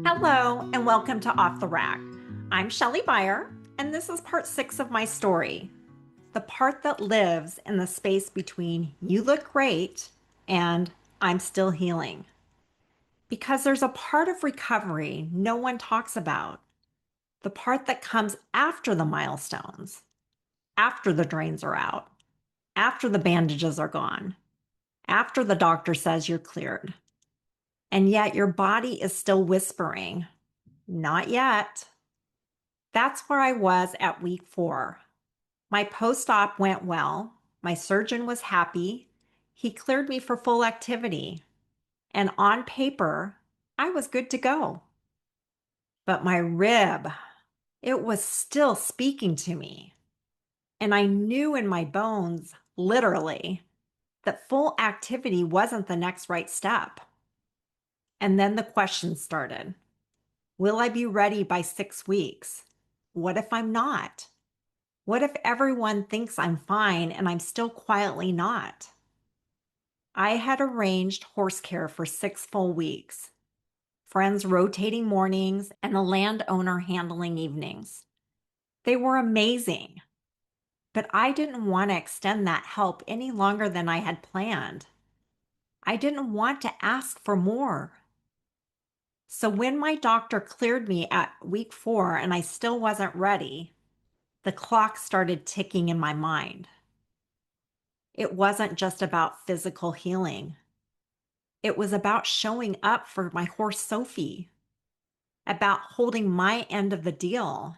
Hello, and welcome to Off the Rack. I'm Shelly Beyer, and this is part 6 of my story, the part that lives in the space between you look great and I'm still healing. Because there's a part of recovery no one talks about, the part that comes after the milestones, after the drains are out, after the bandages are gone, after the doctor says you're cleared. And yet your body is still whispering, not yet. That's where I was at week 4. My post op went well. My surgeon was happy. He cleared me for full activity. And on paper, I was good to go. But my rib, it was still speaking to me. And I knew in my bones, literally, that full activity wasn't the next right step. And then the questions started. Will I be ready by 6 weeks? What if I'm not? What if everyone thinks I'm fine and I'm still quietly not? I had arranged horse care for 6 full weeks, friends rotating mornings, and a landowner handling evenings. They were amazing, but I didn't want to extend that help any longer than I had planned. I didn't want to ask for more. So when my doctor cleared me at week 4 and I still wasn't ready, the clock started ticking in my mind. It wasn't just about physical healing. It was about showing up for my horse, Sophie, about holding my end of the deal,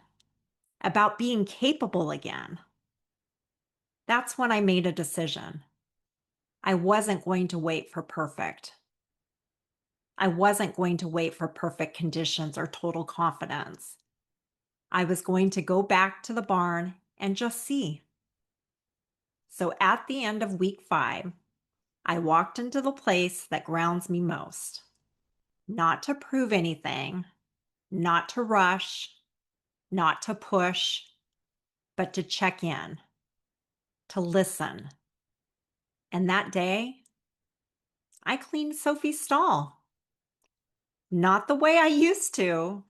about being capable again. That's when I made a decision. I wasn't going to wait for perfect. I wasn't going to wait for perfect conditions or total confidence. I was going to go back to the barn and just see. So at the end of week 5, I walked into the place that grounds me most. Not to prove anything, not to rush, not to push, but to check in, to listen. And that day, I cleaned Sophie's stall. Not the way I used to,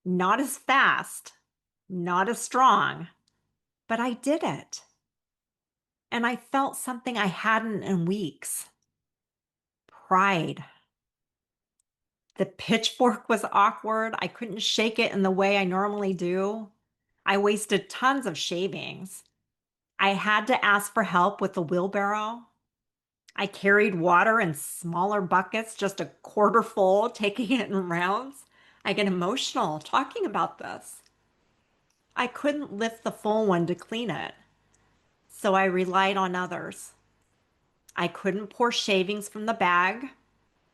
not as fast, not as strong, but I did it. And I felt something I hadn't in weeks. Pride. The pitchfork was awkward. I couldn't shake it in the way I normally do. I wasted tons of shavings. I had to ask for help with the wheelbarrow. I carried water in smaller buckets, just a quarter full, taking it in rounds. I get emotional talking about this. I couldn't lift the full one to clean it, so I relied on others. I couldn't pour shavings from the bag,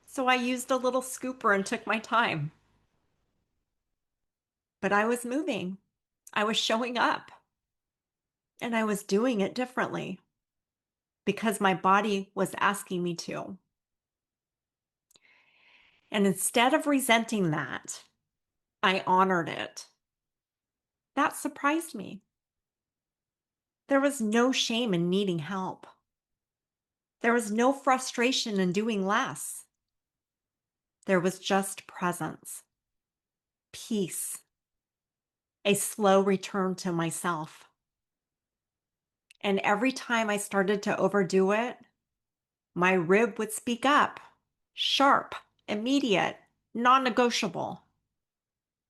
so I used a little scooper and took my time. But I was moving. I was showing up, and I was doing it differently because my body was asking me to. And instead of resenting that, I honored it. That surprised me. There was no shame in needing help. There was no frustration in doing less. There was just presence, peace, a slow return to myself. And every time I started to overdo it, my rib would speak up, sharp, immediate, non-negotiable,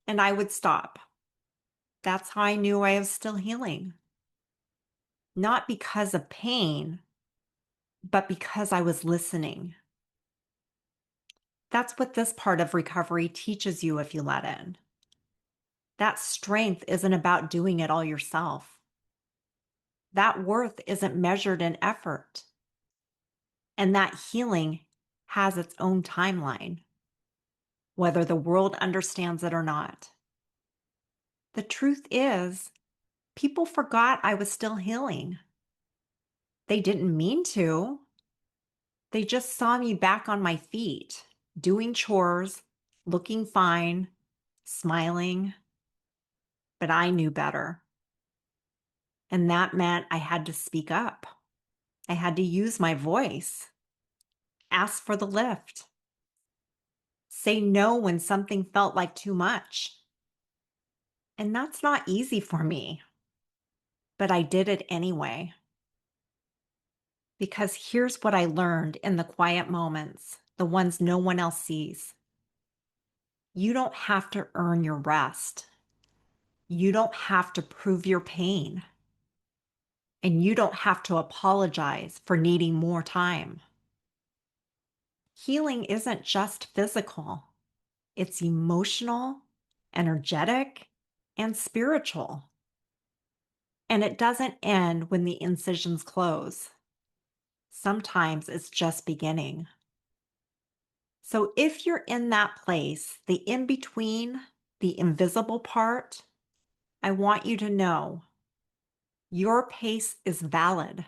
and I would stop. That's how I knew I was still healing. Not because of pain, but because I was listening. That's what this part of recovery teaches you if you let in. That strength isn't about doing it all yourself. That worth isn't measured in effort. And that healing has its own timeline, whether the world understands it or not. The truth is, people forgot I was still healing. They didn't mean to. They just saw me back on my feet, doing chores, looking fine, smiling. But I knew better. And that meant I had to speak up. I had to use my voice, ask for the lift. say no when something felt like too much. And that's not easy for me, but I did it anyway. Because here's what I learned in the quiet moments, the ones no one else sees. You don't have to earn your rest. You don't have to prove your pain. And you don't have to apologize for needing more time. Healing isn't just physical, it's emotional, energetic, and spiritual. And it doesn't end when the incisions close. Sometimes it's just beginning. So if you're in that place, the in between, the invisible part, I want you to know your pace is valid.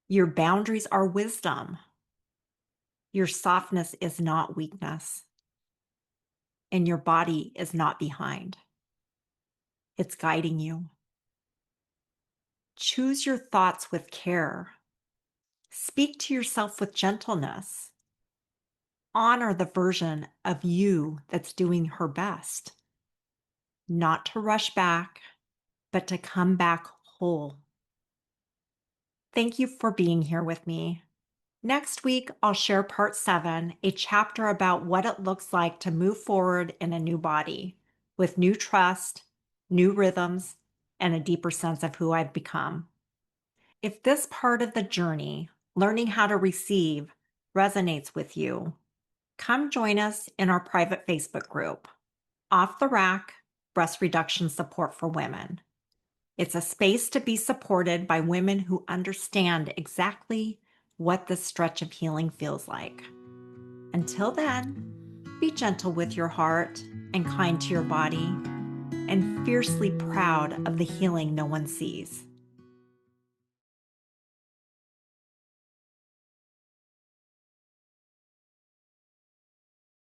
Your boundaries are wisdom. Your softness is not weakness. And your body is not behind. It's guiding you. Choose your thoughts with care. Speak to yourself with gentleness. Honor the version of you that's doing her best. Not to rush back, but to come back whole. Thank you for being here with me. Next week, I'll share part 7, a chapter about what it looks like to move forward in a new body with new trust, new rhythms, and a deeper sense of who I've become. If this part of the journey, learning how to receive, resonates with you, come join us in our private Facebook group, Off the Rack Breast Reduction Support for Women. It's a space to be supported by women who understand exactly what this stretch of healing feels like. Until then, be gentle with your heart and kind to your body, and fiercely proud of the healing no one sees.